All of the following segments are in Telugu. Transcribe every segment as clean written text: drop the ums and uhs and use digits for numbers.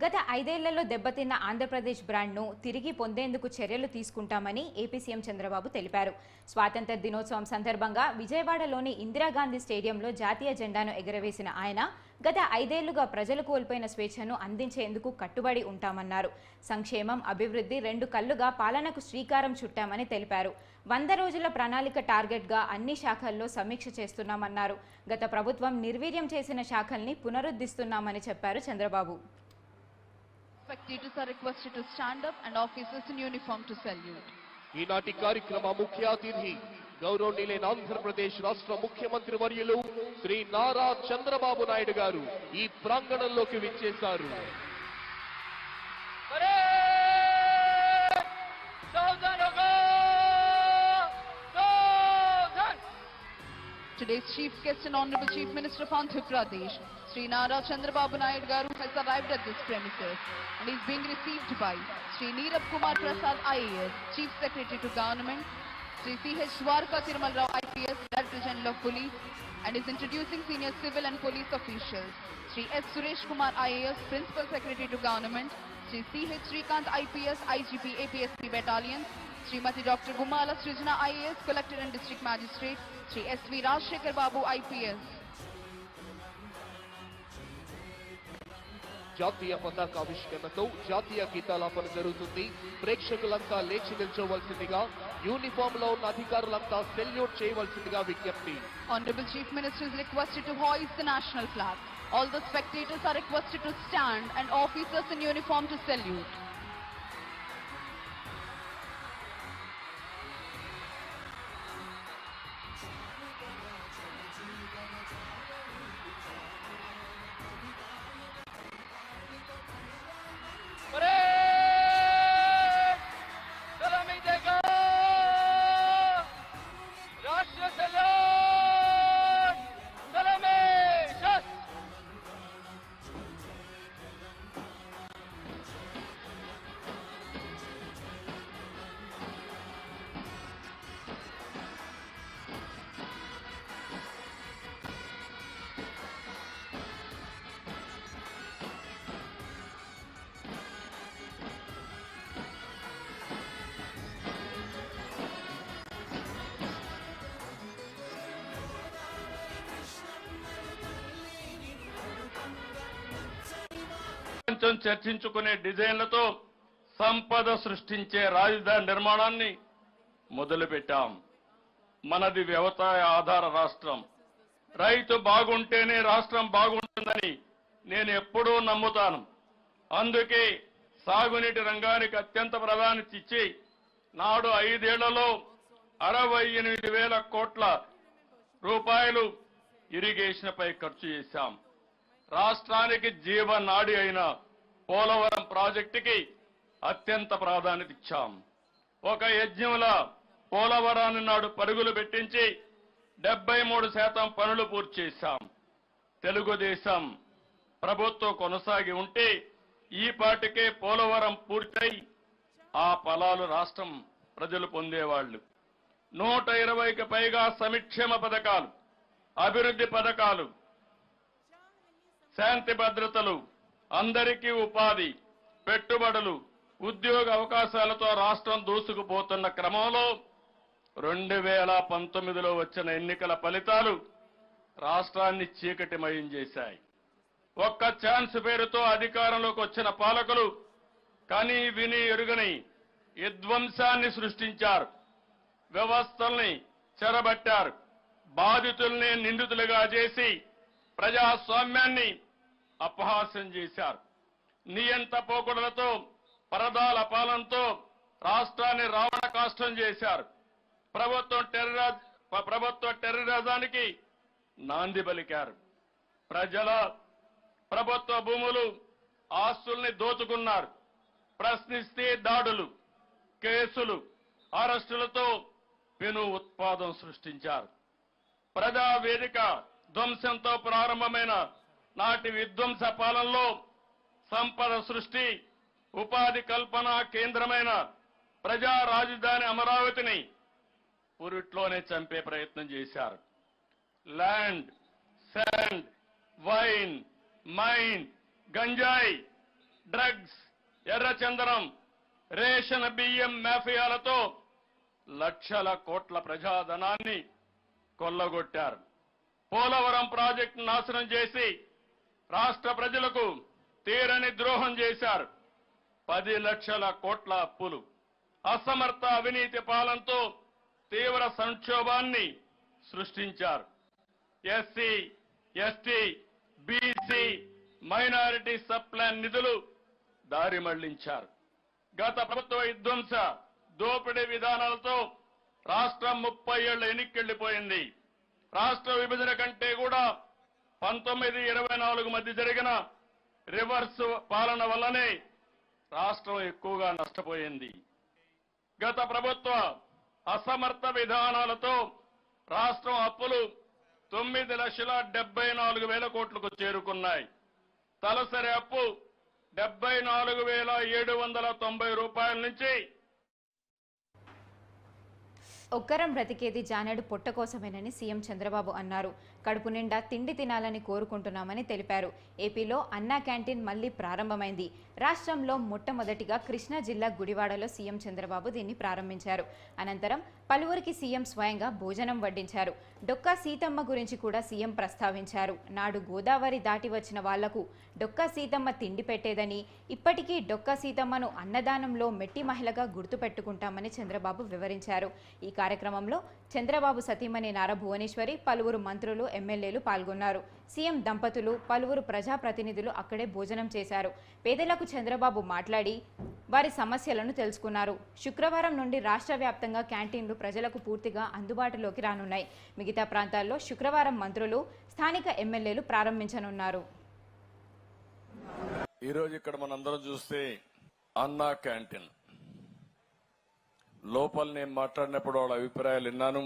గత 5 ఏళ్లలో దెబ్బతిన్న ఆంధ్రప్రదేశ్ బ్రాండ్ను తిరిగి పొందేందుకు చర్యలు తీసుకుంటామని ఏపీ సీఎం చంద్రబాబు తెలిపారు. స్వాతంత్ర్య దినోత్సవం సందర్భంగా విజయవాడలోని ఇందిరాగాంధీ స్టేడియంలో జాతీయ జెండాను ఎగురవేసిన ఆయన గత 5 ఏళ్లుగా ప్రజలు కోల్పోయిన స్వేచ్ఛను అందించేందుకు కట్టుబడి ఉంటామన్నారు. సంక్షేమం, అభివృద్ధి 2 కళ్లుగా పాలనకు శ్రీకారం చుట్టామని తెలిపారు. 100 రోజుల ప్రణాళిక టార్గెట్గా అన్ని శాఖల్లో సమీక్ష చేస్తున్నామన్నారు. గత ప్రభుత్వం నిర్వీర్యం చేసిన శాఖల్ని పునరుద్ధరిస్తున్నామని చెప్పారు Chandrababu. Spectators are requested to stand up and officers in uniform to salute. ఈనాటి కార్యక్రమ ముఖ్య అతిథి గౌరవనీయులైన ఆంధ్రప్రదేశ్ రాష్ట్ర ముఖ్యమంత్రి వర్యులు శ్రీ నారా చంద్రబాబు నాయుడు గారు ఈ ప్రాంగణంలోకి విచ్చేశారు. Today's chief guest and Honorable Chief Minister of Andhra Pradesh, Sri Nara Chandrababu Naidu Garu, has arrived at this premises and is being received by Sri Neerab Kumar Prasad IAS, Chief Secretary to Government, Sri C.H. Dwarka Tirumal Rao IPS, Director General of Police, and is introducing senior civil and police officials. Sri S. Suresh Kumar IAS, Principal Secretary to Government, Sri C.H. Srikant IPS, IGP APSP Battalion, Srimati Dr. Gumala Srijana IAS, Collector and District Magistrate, Sri S.V. Rajshekhar Babu IPS. జాతీయ పతాకావిష్కరణతో జాతీయ గీతాలాపన జరుగుతుంది. ప్రేక్షకులంతా లేచి నిల్చోవలసిందిగా, యూనిఫామ్ లో ఉన్న అధికారులంతా సెల్యూట్ చేయవలసిందిగా విజ్ఞప్తి. Honorable Chief Minister is requested to hoist the national flag. All the spectators are requested to stand and officers in uniform to salute. చర్చించుకునే డిజైన్లతో సంపద సృష్టించే రాజధాని నిర్మాణాన్ని మొదలుపెట్టాం. మనది వ్యవసాయ ఆధార రాష్ట్రం. రైతు బాగుంటేనే రాష్ట్రం బాగుంటుందని నేను ఎప్పుడూ నమ్ముతాను. అందుకే సాగునీటి రంగానికి అత్యంత ప్రాధాన్యత ఇచ్చి నాడు 5 ఏళ్లలో 68,000 కోట్ల రూపాయలు ఇరిగేషన్పై ఖర్చు చేశాం. రాష్ట్రానికి జీవనాడి అయిన పోలవరం ప్రాజెక్టుకి అత్యంత ప్రాధాన్యత ఇచ్చాం. ఒక యజ్ఞంలా పోలవరాన్ని నాడు పరుగులు పెట్టించి 73% పనులు పూర్తి చేశాం. తెలుగుదేశం ప్రభుత్వం కొనసాగి ఉంటే ఈ పాటికే పోలవరం పూర్తయి ఆ ఫలాలు రాష్ట్రం ప్రజలు పొందేవాళ్లు. 120కి పైగా సంక్షేమ పథకాలు, అభివృద్ధి పథకాలు, శాంతి భద్రతలు, అందరికీ ఉపాధి, పెట్టుబడులు, ఉద్యోగ అవకాశాలతో రాష్ట్రం దూసుకుపోతున్న క్రమంలో 2019లో వచ్చిన ఎన్నికల ఫలితాలు రాష్ట్రాన్ని చీకటిమయం చేశాయి. ఒక్క ఛాన్స్ పేరుతో అధికారంలోకి వచ్చిన పాలకులు కని విని ఎరుగని విధ్వంసాన్ని సృష్టించారు. వ్యవస్థల్ని చెరబట్టారు. బాధితుల్ని నిందితులుగా చేసి ప్రజాస్వామ్యాన్ని అపహాస్యం చేశారు. నియంత పోకడలతో, పరదాల పాలనతో రాష్ట్రాన్ని రావణ కాష్టం చేశారు. ప్రభుత్వ టెర్రరిజానికి నాంది పలికారు. ప్రజల ప్రభుత్వ భూములు, ఆస్తుల్ని దోచుకున్నారు. ప్రశ్నిస్తే దాడులు, కేసులు, అరెస్టులతో పెను ఉత్పాదం సృష్టించారు. ప్రజావేదిక ధ్వంసంతో ప్రారంభమైన నాటి విధ్వంస పాలనలో సంపద సృష్టి, ఉపాధి కల్పన కేంద్రమైన ప్రజా రాజధాని అమరావతిని పురిట్లోనే చంపే ప్రయత్నం చేశారు. ల్యాండ్, శాండ్, వైన్, మైన్, గంజాయి డ్రగ్స్, ఎర్రచందనం, రేషన్ బియ్యం మాఫియాలతో లక్షల కోట్ల ప్రజాధనాన్ని కొల్లగొట్టారు. పోలవరం ప్రాజెక్టు నాశనం చేసి రాష్ట్ర ప్రజలకు తీరని ద్రోహం చేశారు. 10 లక్షల కోట్ల అప్పులు, అసమర్థ అవినీతి పాలనతో తీవ్ర సంక్షోభాన్ని సృష్టించారు. SC, ST, BC, minority sub plan నిధులు దారి మళ్లించారు. గత ప్రభుత్వ విధ్వంస దోపిడీ విధానాలతో రాష్ట్రం 30 ఏళ్ల ఎన్నికెళ్లిపోయింది. రాష్ట్ర విభజన కంటే కూడా 1924 మధ్య జరిగిన రివర్స్ పాలన వల్లనే రాష్ట్రం ఎక్కువగా నష్టపోయింది. గత ప్రభుత్వ అసమర్థ విధానాలతో రాష్ట్రం అప్పులు 9,74,000 కోట్లకు చేరుకున్నాయి. తలసరి అప్పు 74,790 రూపాయల నుంచి ఒక్కరం బ్రతికేది జానెడు పొట్ట కోసమేనని సీఎం చంద్రబాబు అన్నారు. కడుపు నిండా తిండి తినాలని కోరుకుంటున్నామని తెలిపారు. ఏపీలో అన్నా క్యాంటీన్ మళ్లీ ప్రారంభమైంది. రాష్ట్రంలో మొట్టమొదటిగా కృష్ణా జిల్లా గుడివాడలో సీఎం చంద్రబాబు దీన్ని ప్రారంభించారు. అనంతరం పలువురికి సీఎం స్వయంగా భోజనం వడ్డించారు. డొక్కా సీతమ్మ గురించి కూడా సీఎం ప్రస్తావించారు. నాడు గోదావరి దాటి వచ్చిన వాళ్లకు డొక్కా సీతమ్మ తిండి పెట్టేదని, ఇప్పటికీ డొక్కా సీతమ్మను అన్నదానంలో మెట్టి మహిళగా గుర్తుపెట్టుకుంటామని చంద్రబాబు వివరించారు. ఈ కార్యక్రమంలో చంద్రబాబు సతీమణి నారా భువనేశ్వరి, పలువురు మంత్రులు, ఎమ్మెల్యేలు పాల్గొన్నారు. సీఎం దంపతులు, పలువురు ప్రజాప్రతినిధులు అక్కడే భోజనం చేశారు. పేదలకు చంద్రబాబు మాట్లాడి వారి సమస్యలను తెలుసుకున్నారు. శుక్రవారం నుండి రాష్ట్ర వ్యాప్తంగా క్యాంటీన్లు ప్రజలకు పూర్తిగా అందుబాటులోకి రానున్నాయి. మిగతా ప్రాంతాల్లో శుక్రవారం మంత్రులు, స్థానిక ఎమ్మెల్యేలు ప్రారంభించనున్నారు. ఈరోజు ఇక్కడ మనందరం చూస్తే అన్నా క్యాంటీన్ లోపల నేను మాట్లాడినప్పుడు వాళ్ళ అభిప్రాయాలు విన్నాను.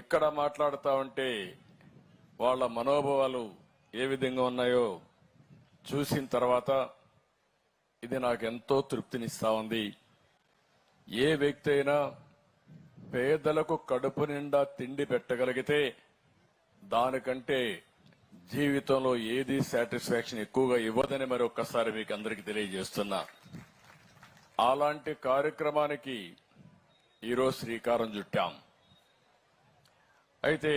ఇక్కడ మాట్లాడుతూ ఉంటే వాళ్ళ మనోభావాలు ఏ విధంగా ఉన్నాయో చూసిన తర్వాత ఇది నాకు ఎంతో తృప్తినిస్తా ఉంది. ఏ వ్యక్తి అయినా పేదలకు కడుపు నిండా తిండి పెట్టగలిగితే దానికంటే జీవితంలో ఏది సాటిస్ఫాక్షన్ ఎక్కువగా ఇవ్వదని మరొకసారి మీకు అందరికీ తెలియజేస్తున్నా. అలాంటి కార్యక్రమానికి ఈరోజు శ్రీకారం చుట్టాం. అయితే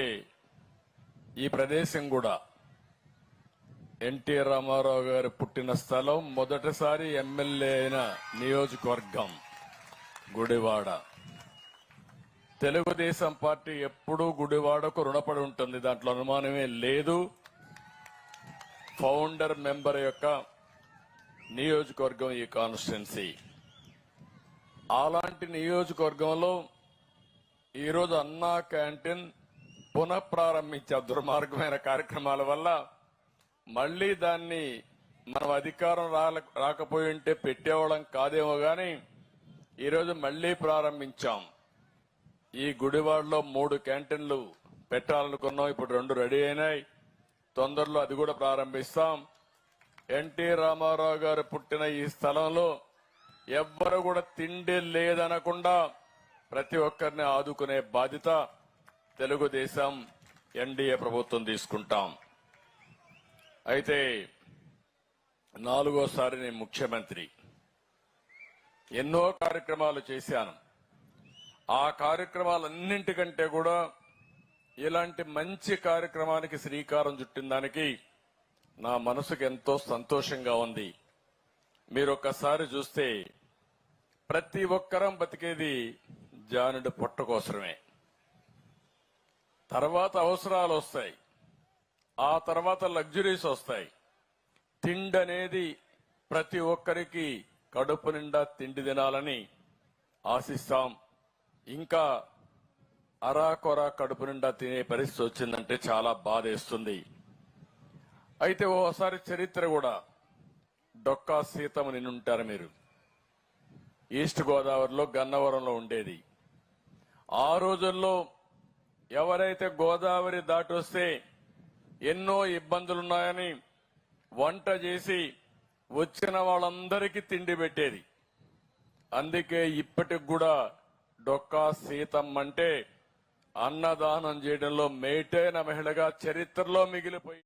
ఈ ప్రదేశం కూడా ఎన్టీ రామారావు గారు పుట్టిన స్థలం, మొదటిసారి ఎమ్మెల్యే అయిన నియోజకవర్గం గుడివాడ. తెలుగుదేశం పార్టీ ఎప్పుడూ గుడివాడకు రుణపడి ఉంటుంది, దాంట్లో అనుమానమే లేదు. ఫౌండర్ మెంబర్ యొక్క నియోజకవర్గం ఈ కాన్స్టిట్యున్సీ. అలాంటి నియోజకవర్గంలో ఈరోజు అన్నా క్యాంటీన్ పునఃప్రారంభించే దుర్మార్గమైన కార్యక్రమాల వల్ల మళ్లీ దాన్ని మనం అధికారం రాకపోయి ఉంటే పెట్టేవాళ్ళం కాదేమో గాని ఈరోజు మళ్లీ ప్రారంభించాం. ఈ గుడివాడలో 3 క్యాంటీన్లు పెట్టాలనుకున్నాం. ఇప్పుడు 2 రెడీ అయినాయి. తొందరలో అది కూడా ప్రారంభిస్తాం. ఎన్టీ రామారావు గారు పుట్టిన ఈ స్థలంలో ఎవ్వరు కూడా తిండి లేదనకుండా ప్రతి ఒక్కరిని ఆదుకునే బాధ్యత తెలుగుదేశం ఎన్డీఏ ప్రభుత్వం తీసుకుంటాం. అయితే 4వ సారి నేను ముఖ్యమంత్రి. ఎన్నో కార్యక్రమాలు చేశాను. ఆ కార్యక్రమాలన్నింటికంటే కూడా ఇలాంటి మంచి కార్యక్రమానికి శ్రీకారం చుట్టిన దానికి నా మనసుకు ఎంతో సంతోషంగా ఉంది. మీరు ఒక్కసారి చూస్తే ప్రతి ఒక్కరం బతికేది జానుడి పొట్ట కోసమే. తర్వాత అవసరాలు వస్తాయి, ఆ తర్వాత లగ్జరీస్ వస్తాయి. తిండి అనేది ప్రతి ఒక్కరికి కడుపు నిండా తిండి తినాలని ఆశిస్తాం. ఇంకా అరాకొర కడుపు నిండా తినే పరిస్థితి వచ్చిందంటే చాలా బాధేస్తుంది. అయితే ఓసారి చరిత్ర కూడా, డొక్కా సీతమ్మ నిన్నుంటారు మీరు, ఈస్ట్ గోదావరిలో గన్నవరంలో ఉండేది. ఆ రోజుల్లో ఎవరైతే గోదావరి దాటి వస్తే ఎన్నో ఇబ్బందులున్నాయని వంట చేసి వచ్చిన వాళ్ళందరికీ తిండి పెట్టేది. అందుకే ఇప్పటికి కూడా డొక్కా సీతమ్మ అంటే అన్నదానం చేయడంలో మేటైన మహిళగా చరిత్రలో మిగిలిపోయి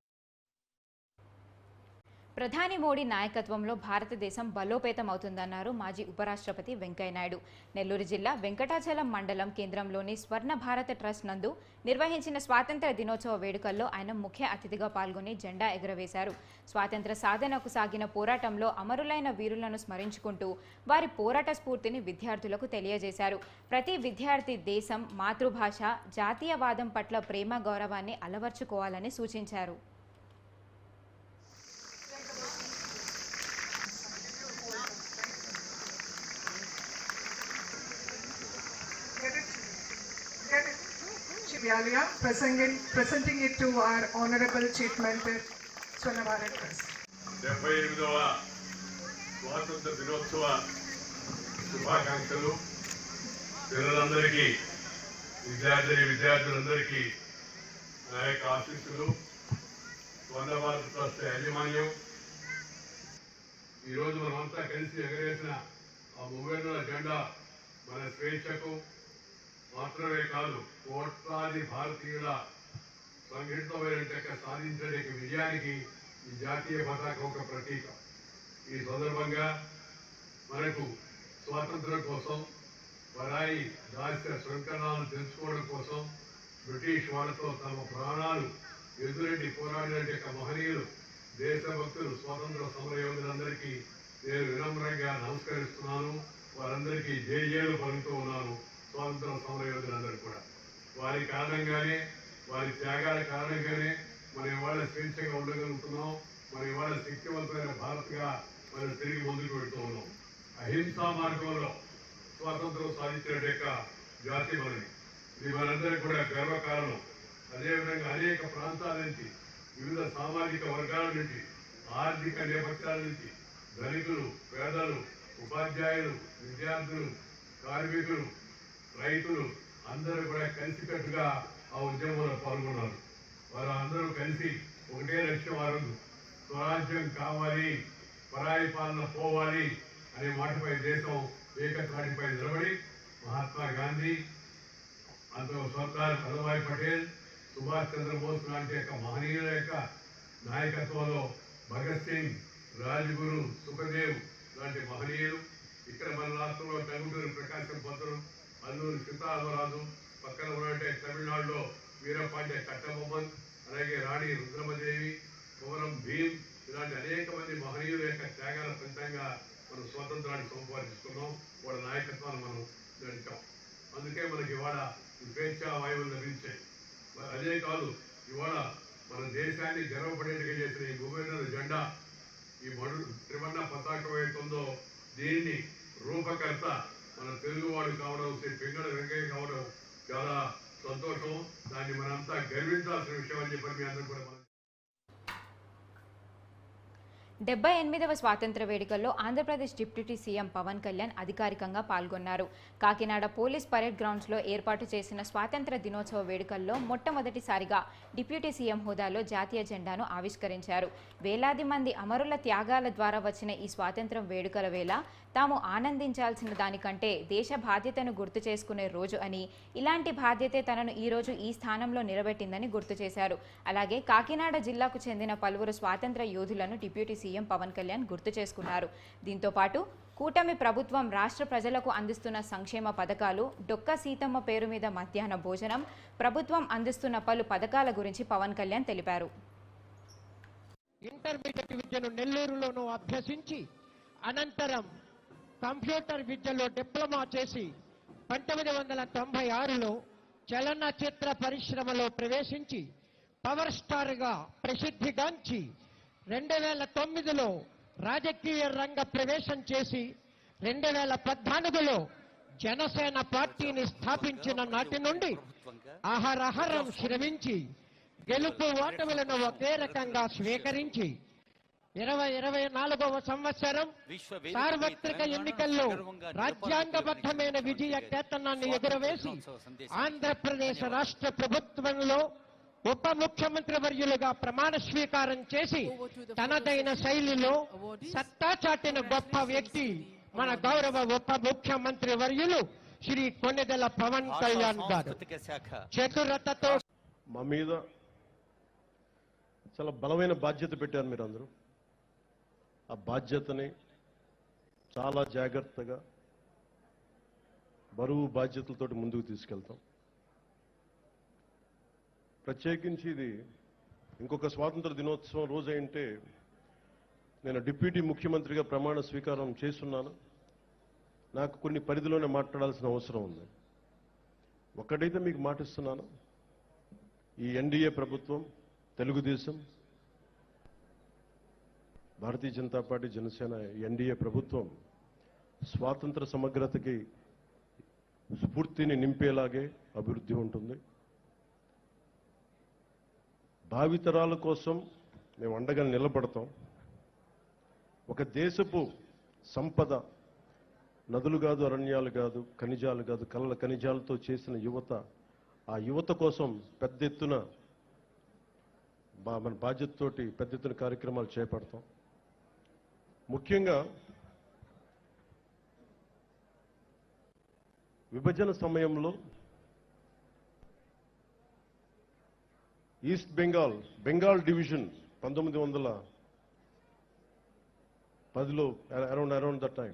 ప్రధాని మోడీ నాయకత్వంలో భారతదేశం బలోపేతమవుతుందన్నారు మాజీ ఉపరాష్ట్రపతి వెంకయ్యనాయుడు. నెల్లూరు జిల్లా వెంకటాచలం మండలం కేంద్రంలోని స్వర్ణ భారత ట్రస్ట్ నందు నిర్వహించిన స్వాతంత్ర దినోత్సవ వేడుకల్లో ఆయన ముఖ్య అతిథిగా పాల్గొని జెండా ఎగురవేశారు. స్వాతంత్ర సాధనకు సాగిన పోరాటంలో అమరులైన వీరులను స్మరించుకుంటూ వారి పోరాట స్ఫూర్తిని విద్యార్థులకు తెలియజేశారు. ప్రతి విద్యార్థి దేశం, మాతృభాష, జాతీయవాదం పట్ల ప్రేమ గౌరవాన్ని అలవర్చుకోవాలని సూచించారు. presenting it to our Honorable Chief Mentor, Swarna Bharat Trust. 78వ స్వాతంత్ర దినోత్సవ శుభాకాంక్షలు. పిల్లలందరికీ, విద్యార్థులందరికీ నా యొక్క ఆశీస్సులు. స్వర్ణ భారత ట్రస్ట్ యాజమాన్యం ఈరోజు మనమంతా కలిసి ఎగరేసిన ఆ మూవేళ్ల జెండా మన స్వేచ్ఛకు మాత్రమే కాదు, కోట్లాది భారతీయుల సంఘటితమైన సాధించే విజయానికి ఈ జాతీయ పతాకం ఒక ప్రతీక. ఈ సందర్భంగా మనకు స్వాతంత్రం కోసం, పరాయి దాస్య శృంఖలాలను తెలుసుకోవడం కోసం బ్రిటిష్ వాళ్ళతో తమ ప్రాణాలు ఎదురెడ్డి పోరాడిన మహనీయులు, దేశభక్తులు, స్వాతంత్ర సమరయోధులందరికీ నేను వినమ్రంగా నమస్కరిస్తున్నాను. వారందరికీ జేజేలు పలుకుతూ ఉన్నాను. స్వాతంత్ర సమరయోధులందరూ కూడా వారి కారణంగానే, వారి త్యాగాల కారణంగానే మనం ఇవాళ స్వేచ్ఛగా ఉండగలుగుతున్నాం. మనం ఇవాళ శక్తివంతమైన భారత్గా మనం తిరిగి ముందుకు వెళ్తూ ఉన్నాం. అహింసా మార్గంలో స్వాతంత్రం సాధించిన జాతి మనది. ఇది మనందరికీ కూడా గర్వకారణం. అదేవిధంగా అనేక ప్రాంతాల నుంచి, వివిధ సామాజిక వర్గాల నుంచి, ఆర్థిక నేపథ్యాల నుంచి ధనికులు, పేదలు, ఉపాధ్యాయులు, విద్యార్థులు, కార్మికులు, రైతులు అందరూ కూడా కలిసికట్టుగా ఆ ఉద్యమంలో పాల్గొన్నారు. వారు అందరూ కలిసి ఒకటే లక్ష్యం, వారు స్వరాజ్యం కావాలి, పరాయి పాలన పోవాలి అనే మాటపై దేశం ఏకతాటిపై నిలబడి మహాత్మా గాంధీ, సర్దార్ వల్లభాయ్ పటేల్, సుభాష్ చంద్రబోస్ లాంటి మహనీయుల యొక్క నాయకత్వంలో భగత్ సింగ్, రాజ్గురు, సుఖదేవ్ లాంటి మహనీయులు, ఇక్కడ మన రాష్ట్రంలో టంగుటూరి ప్రకాశం పంతులు, అల్లూరి సీతారామరాజు, పక్కన ఉన్నట్టే తమిళనాడులో వీరపాండ్య కట్టబొమ్మన్, అలాగే రాణి రుద్రమదేవి, కుమరం భీమ్, ఇలాంటి అనేక మంది మహనీయుల యొక్క త్యాగాల ఫలితంగా మనం స్వాతంత్రాన్ని సంపాదించుకున్నాం. వాళ్ళ నాయకత్వాన్ని మనం నడిచాం. అందుకే మనకి ఇవాళ స్వేచ్ఛా వాయువులు లభించాయి. అదే కాదు, ఇవాళ మన దేశాన్ని గర్వపడేట్టుగా చేసిన ఈ మూవేళ్ల జెండా, ఈ త్రివర్ణ పతాకం ఏతుందో దీన్ని రూపకర్త మన తెలుగువాడు కావడం, శ్రీ పింగళ వెంకయ్య కావడం చాలా సంతోషం. దాన్ని మనంతా గర్వించాల్సిన విషయం అని చెప్పి మీ అందరూ కూడా 78వ స్వాతంత్ర వేడుకల్లో ఆంధ్రప్రదేశ్ డిప్యూటీ సీఎం పవన్ కళ్యాణ్ అధికారికంగా పాల్గొన్నారు. కాకినాడ పోలీస్ పరేడ్ గ్రౌండ్స్లో ఏర్పాటు చేసిన స్వాతంత్ర దినోత్సవ వేడుకల్లో మొట్టమొదటిసారిగా డిప్యూటీ సీఎం హోదాలో జాతీయ జెండాను ఆవిష్కరించారు. వేలాది మంది అమరుల త్యాగాల ద్వారా వచ్చిన ఈ స్వాతంత్రం వేడుకల వేళ తాము ఆనందించాల్సిన దానికంటే దేశ బాధ్యతను గుర్తు చేసుకునే రోజు అని, ఇలాంటి బాధ్యతే తనను ఈరోజు ఈ స్థానంలో నిలబెట్టిందని గుర్తు చేశారు. అలాగే కాకినాడ జిల్లాకు చెందిన పలువురు స్వాతంత్ర యోధులను డిప్యూటీ సీఎం పవన్ కళ్యాణ్ గుర్తు చేసుకున్నారు. దీంతో పాటు కూటమి ప్రభుత్వం రాష్ట్ర ప్రజలకు అందిస్తున్న సంక్షేమ పథకాలు, డొక్క సీతమ్మ పేరు మీద మధ్యాహ్న భోజనం, ప్రభుత్వం అందిస్తున్న పలు పథకాల గురించి పవన్ కళ్యాణ్ తెలిపారు. ఇంటర్మీడియట్ విద్యను నెల్లూరులోనూ అభ్యసించి అనంతరం కంప్యూటర్ విద్యలో డిప్లొమా చేసి 1996లో చలనచిత్ర పరిశ్రమలో ప్రవేశించి పవర్ స్టార్గా ప్రసిద్ధిగాంచి 2009లో రాజకీయ రంగ ప్రవేశం చేసి 2014లో జనసేన పార్టీని స్థాపించిన నాటి నుండి అహరహరం శ్రమించి గెలుపు ఓటములను ఒకే రకంగా స్వీకరించి 2024వ సంవత్సరం సార్వత్రిక ఎన్నికల్లో రాజ్యాంగబద్ధమైన విజయ కేతనాన్ని ఎగురవేసి ఆంధ్రప్రదేశ్ రాష్ట్ర ప్రభుత్వంలో ఉప ముఖ్యమంత్రి వర్యులుగా ప్రమాణ స్వీకారం చేసి తనదైన శైలిలో సత్తా చాటిన గొప్ప వ్యక్తి మన గౌరవ ఉప ముఖ్యమంత్రి వర్యులు శ్రీ కొణిదెల పవన్ కళ్యాణ్ గారు. చతురతతో మా మీద చాలా బలమైన బాధ్యత పెట్టారు మీరందరూ. ఆ బాధ్యతని చాలా జాగ్రత్తగా బరువు బాధ్యతలతోటి ముందుకు తీసుకెళ్తాం. ప్రత్యేకించి ఇది ఇంకొక స్వాతంత్ర దినోత్సవం రోజు అయింటే నేను డిప్యూటీ ముఖ్యమంత్రిగా ప్రమాణ స్వీకారం చేస్తున్నాను. నాకు కొన్ని పరిధిలోనే మాట్లాడాల్సిన అవసరం ఉంది. ఒకటైతే మీకు మాటిస్తున్నాను, ఈ ఎన్డీఏ ప్రభుత్వం, తెలుగుదేశం, భారతీయ జనతా పార్టీ, జనసేన ఎన్డీఏ ప్రభుత్వం స్వాతంత్ర సమగ్రతకి స్ఫూర్తిని నింపేలాగే అభివృద్ధి ఉంటుంది. భావితరాల కోసం మేము అండగా నిలబడతాం. ఒక దేశపు సంపద నదులు కాదు, అరణ్యాలు కాదు, ఖనిజాలు కాదు, కళ్ళ ఖనిజాలతో చేసిన యువత, ఆ యువత కోసం పెద్ద ఎత్తున మన బాధ్యతతోటి పెద్ద ఎత్తున కార్యక్రమాలు చేపడతాం. ముఖ్యంగా విభజన సమయంలో ఈస్ట్ బెంగాల్ డివిజన్ 1910లో అరౌండ్ దట్ టైం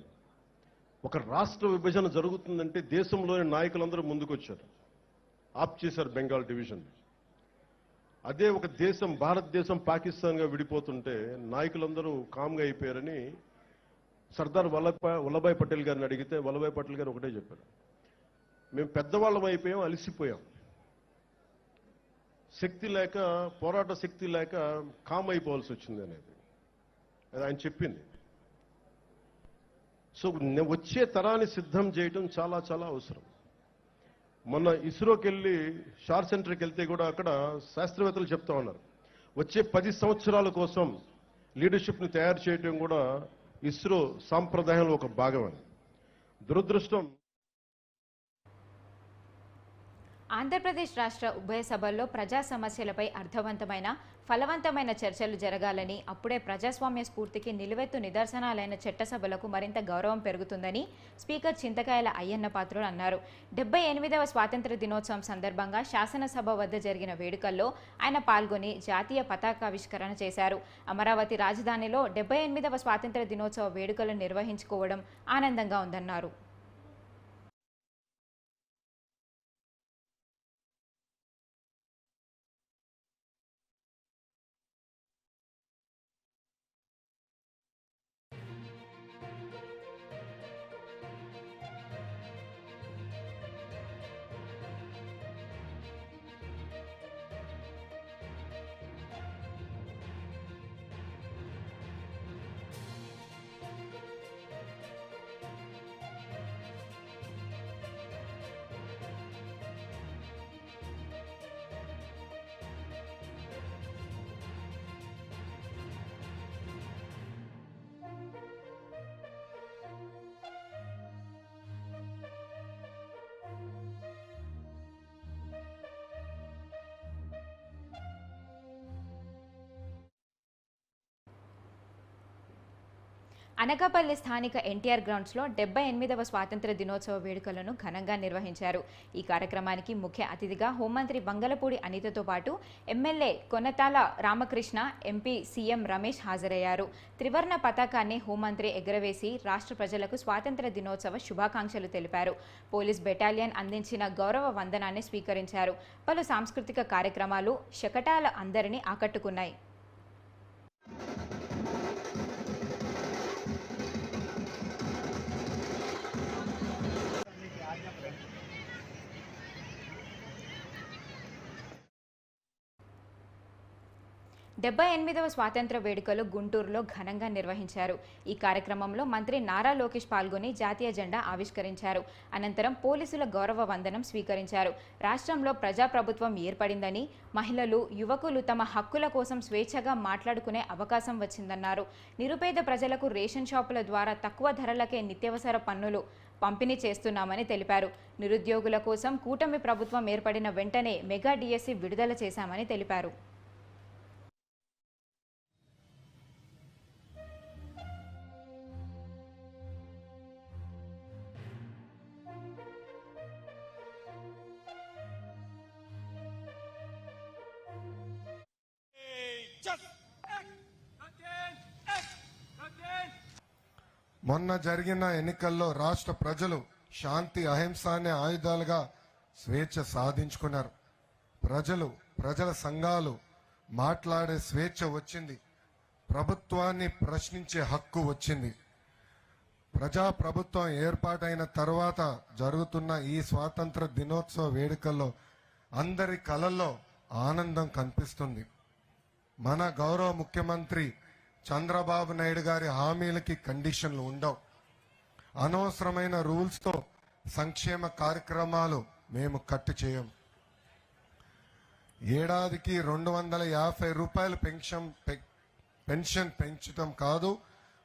ఒక రాష్ట్ర విభజన జరుగుతుందంటే దేశంలోని నాయకులందరూ ముందుకొచ్చారు, ఆప్ చేశారు బెంగాల్ డివిజన్. అదే ఒక దేశం, భారతదేశం పాకిస్తాన్గా విడిపోతుంటే నాయకులందరూ కామ్గా అయిపోయారని సర్దార్ వల్లభాయ్ పటేల్ గారిని అడిగితే వల్లభాయ్ పటేల్ గారు ఒకటే చెప్పారు, మేము పెద్దవాళ్ళం అయిపోయాం, అలసిపోయాం, శక్తి లేక, పోరాట శక్తి లేక కామ్ అయిపోవాల్సి వచ్చింది అనేది అది ఆయన చెప్పింది. సో వచ్చే తరాన్ని సిద్ధం చేయడం చాలా చాలా అవసరం. మొన్న ఇస్రోకి వెళ్ళి షార్ సెంటర్కి వెళ్తే కూడా అక్కడ శాస్త్రవేత్తలు చెప్తా ఉన్నారు, వచ్చే 10 సంవత్సరాల కోసం లీడర్షిప్ని తయారు చేయడం కూడా ఇస్రో సాంప్రదాయంలో ఒక భాగం అని. దురదృష్టం, ఆంధ్రప్రదేశ్ రాష్ట్ర ఉభయ సభల్లో ప్రజా సమస్యలపై అర్థవంతమైన ఫలవంతమైన చర్చలు జరగాలని, అప్పుడే ప్రజాస్వామ్య స్ఫూర్తికి నిలువెత్తు నిదర్శనాలైన చట్టసభలకు మరింత గౌరవం పెరుగుతుందని స్పీకర్ చింతకాయల అయ్యన్న పాత్రుడు అన్నారు. 78వ స్వాతంత్ర దినోత్సవం సందర్భంగా శాసనసభ వద్ద జరిగిన వేడుకల్లో ఆయన పాల్గొని జాతీయ పతాకావిష్కరణ చేశారు. అమరావతి రాజధానిలో 78వ స్వాతంత్ర దినోత్సవ వేడుకలు నిర్వహించుకోవడం ఆనందంగా ఉందన్నారు. అనకాపల్లి స్థానిక ఎన్టీఆర్ గ్రౌండ్స్లో 78వ స్వాతంత్ర దినోత్సవ వేడుకలను ఘనంగా నిర్వహించారు. ఈ కార్యక్రమానికి ముఖ్య అతిథిగా హోంమంత్రి వంగలపూడి అనితతో పాటు MLA Konathala Ramakrishna, MP CM Ramesh హాజరయ్యారు. త్రివర్ణ పతాకాన్ని హోంమంత్రి ఎగురవేసి రాష్ట్ర ప్రజలకు స్వాతంత్ర దినోత్సవ శుభాకాంక్షలు తెలిపారు. పోలీస్ బెటాలియన్ అందించిన గౌరవ వందనాన్ని స్వీకరించారు. పలు సాంస్కృతిక కార్యక్రమాలు శకటాల అందరినీ ఆకట్టుకున్నాయి. డెబ్బై 78వ స్వాతంత్ర వేడుకలు గుంటూరులో ఘనంగా నిర్వహించారు. ఈ కార్యక్రమంలో మంత్రి నారా లోకేష్ పాల్గొని జాతీయ జెండా ఆవిష్కరించారు. అనంతరం పోలీసుల గౌరవ వందనం స్వీకరించారు. రాష్ట్రంలో ప్రజాప్రభుత్వం ఏర్పడిందని, మహిళలు, యువకులు తమ హక్కుల కోసం స్వేచ్ఛగా మాట్లాడుకునే అవకాశం వచ్చిందన్నారు. నిరుపేద ప్రజలకు రేషన్ షాపుల ద్వారా తక్కువ ధరలకే నిత్యావసర పన్నులు పంపిణీ చేస్తున్నామని తెలిపారు. నిరుద్యోగుల కోసం కూటమి ప్రభుత్వం ఏర్పడిన వెంటనే మెగా డిఎస్సి విడుదల చేశామని తెలిపారు. Just act again, act again. మొన్న జరిగిన ఎన్నికల్లో రాష్ట్ర ప్రజలు శాంతి అహింస అనే ఆయుధాలుగా స్వేచ్ఛ సాధించుకున్నారు. ప్రజల సంఘాలు మాట్లాడే స్వేచ్ఛ వచ్చింది. ప్రభుత్వాన్ని ప్రశ్నించే హక్కు వచ్చింది. ప్రజాప్రభుత్వం ఏర్పాటైన తర్వాత జరుగుతున్న ఈ స్వాతంత్ర దినోత్సవ వేడుకల్లో అందరి కళల్లో ఆనందం కనిపిస్తుంది. మన గౌరవ ముఖ్యమంత్రి చంద్రబాబు నాయుడు గారి హామీలకి కండిషన్లు ఉండవు. అనవసరమైన రూల్స్తో సంక్షేమ కార్యక్రమాలు మేము కట్టు చేయం. ఏడాదికి 250 రూపాయలు పెన్షన్ పెంచడం కాదు,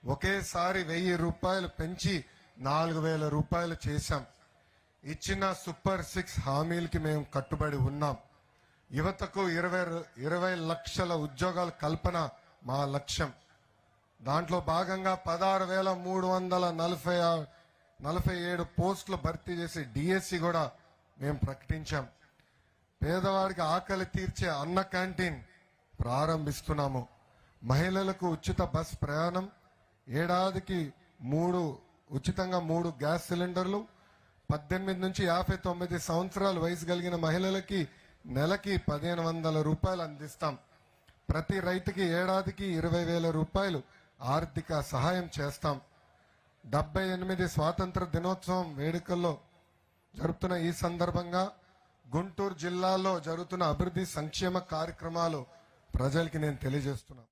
ఒకేసారి 1000 రూపాయలు పెంచి 4000 రూపాయలు చేశాం. ఇచ్చిన సూపర్ 6 హామీలకి మేము కట్టుబడి ఉన్నాం. యువతకు 20 లక్షల ఉద్యోగాల కల్పన మా లక్ష్యం. దాంట్లో భాగంగా 16,347 పోస్టులు భర్తీ చేసి డిఎస్సి కూడా మేము ప్రకటించాం. పేదవాడికి ఆకలి తీర్చే అన్న క్యాంటీన్ ప్రారంభిస్తున్నాము. మహిళలకు ఉచిత బస్ ప్రయాణం, ఏడాదికి ఉచితంగా 3 గ్యాస్ సిలిండర్లు, 18 నుంచి 59 సంవత్సరాల వయసు కలిగిన మహిళలకి నెలకి 1500 రూపాయలు అందిస్తాం. ప్రతి రైతుకి ఏడాదికి 20,000 రూపాయలు ఆర్థిక సహాయం చేస్తాం. 78 స్వాతంత్ర దినోత్సవం వేడుకల్లో జరుపుతున్న ఈ సందర్భంగా గుంటూరు జిల్లాలో జరుగుతున్న అభివృద్ధి సంక్షేమ కార్యక్రమాలు ప్రజలకి నేను తెలియజేస్తున్నాను.